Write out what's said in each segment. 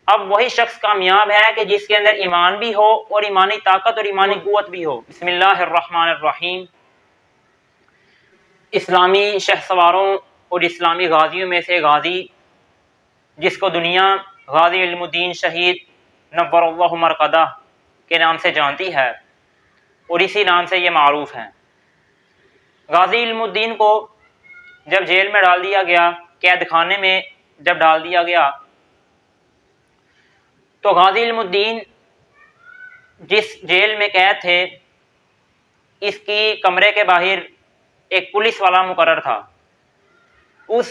اب وہی شخص کامیاب ہے کہ جس کے اندر ایمان بھی ہو اور ایمانی طاقت اور ایمانی قوت بھی ہو۔ بسم اللہ الرحمن الرحیم۔ اسلامی شہسواروں اور اسلامی غازیوں میں سے غازی جس کو دنیا غازی علم الدین شہید نور اللہ مرقدہ کے نام سے جانتی ہے اور اسی نام سے یہ معروف ہیں۔ غازی علم الدین کو جب جیل میں ڈال دیا گیا، قید خانے میں جب ڈال دیا گیا، تو غازی علم الدین جس جیل میں قید تھے اس کی کمرے کے باہر ایک پولیس والا مقرر تھا۔ اس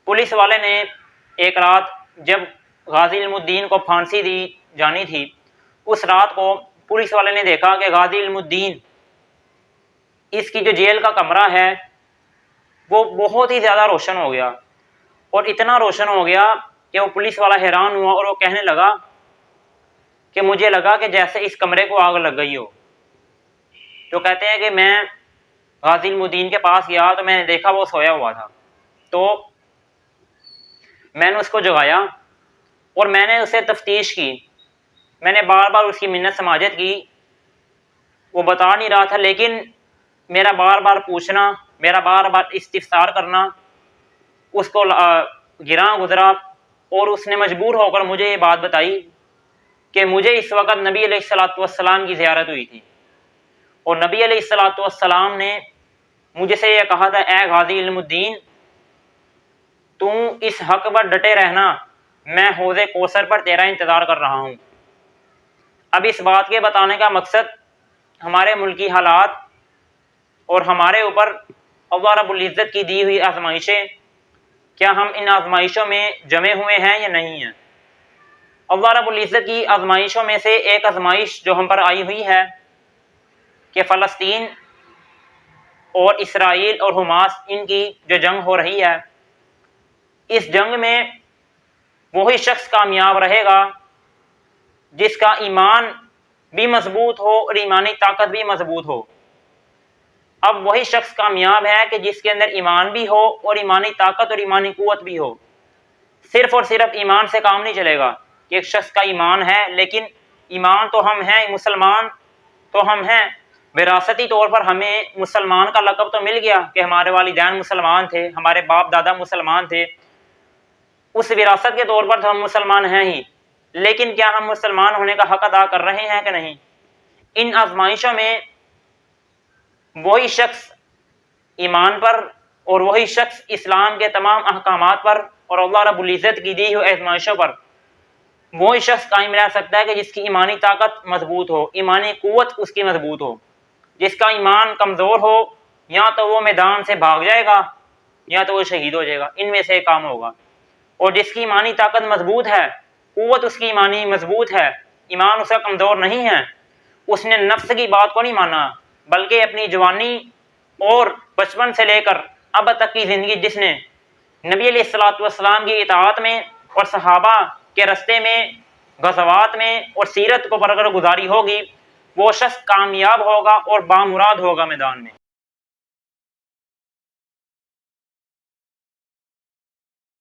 پولیس والے نے ایک رات جب غازی علم الدین کو پھانسی دی جانی تھی، اس رات کو پولیس والے نے دیکھا کہ غازی علم الدین اس کی جو جیل کا کمرہ ہے وہ بہت ہی زیادہ روشن ہو گیا، اور اتنا روشن ہو گیا کہ وہ پولیس والا حیران ہوا اور وہ کہنے لگا کہ مجھے لگا کہ جیسے اس کمرے کو آگ لگ گئی ہو۔ تو کہتے ہیں کہ میں غازی علم الدین کے پاس گیا تو میں نے دیکھا وہ سویا ہوا تھا، تو میں نے اس کو جگایا اور میں نے اسے تفتیش کی، میں نے بار بار اس کی منت سماجت کی، وہ بتا نہیں رہا تھا، لیکن میرا بار بار پوچھنا، میرا بار بار استفسار کرنا اس کو گراں گزرا، اور اس نے مجبور ہو کر مجھے یہ بات بتائی کہ مجھے اس وقت نبی علیہ الصلوۃ والسلام کی زیارت ہوئی تھی، اور نبی علیہ الصلوۃ والسلام نے مجھے سے یہ کہا تھا، اے غازی علم الدین تو اس حق پر ڈٹے رہنا، میں حوض کوثر پر تیرا انتظار کر رہا ہوں۔ اب اس بات کے بتانے کا مقصد ہمارے ملکی حالات اور ہمارے اوپر اللہ رب العزت کی دی ہوئی آزمائشیں، کیا ہم ان آزمائشوں میں جمے ہوئے ہیں یا نہیں ہیں؟ اللہ رب العزت کی آزمائشوں میں سے ایک آزمائش جو ہم پر آئی ہوئی ہے کہ فلسطین اور اسرائیل اور حماس ان کی جو جنگ ہو رہی ہے، اس جنگ میں وہی شخص کامیاب رہے گا جس کا ایمان بھی مضبوط ہو اور ایمانی طاقت بھی مضبوط ہو۔ اب وہی شخص کامیاب ہے کہ جس کے اندر ایمان بھی ہو اور ایمانی طاقت اور ایمانی قوت بھی ہو۔ صرف اور صرف ایمان سے کام نہیں چلے گا کہ ایک شخص کا ایمان ہے، لیکن ایمان تو ہم ہیں، مسلمان تو ہم ہیں، وراثتی طور پر ہمیں مسلمان کا لقب تو مل گیا کہ ہمارے والدین مسلمان تھے، ہمارے باپ دادا مسلمان تھے، اس وراثت کے طور پر تو ہم مسلمان ہیں ہی، لیکن کیا ہم مسلمان ہونے کا حق ادا کر رہے ہیں کہ نہیں؟ ان آزمائشوں میں وہی شخص ایمان پر اور وہی شخص اسلام کے تمام احکامات پر اور اللہ رب العزت کی دی ہوئی آزمائشوں پر وہی شخص قائم رہ سکتا ہے کہ جس کی ایمانی طاقت مضبوط ہو، ایمانی قوت اس کی مضبوط ہو۔ جس کا ایمان کمزور ہو یا تو وہ میدان سے بھاگ جائے گا یا تو وہ شہید ہو جائے گا، ان میں سے ایک کام ہوگا۔ اور جس کی ایمانی طاقت مضبوط ہے، قوت اس کی ایمانی مضبوط ہے، ایمان اس کا کمزور نہیں ہے، اس نے نفس کی بات کو نہیں مانا، بلکہ اپنی جوانی اور بچپن سے لے کر اب تک کی زندگی جس نے نبی علیہ الصلوۃ والسلام کی اطاعت میں اور صحابہ کے رستے میں، غزوات میں اور سیرت کو پر اگر گزاری ہوگی، وہ شخص کامیاب ہوگا اور بامراد ہوگا میدان میں۔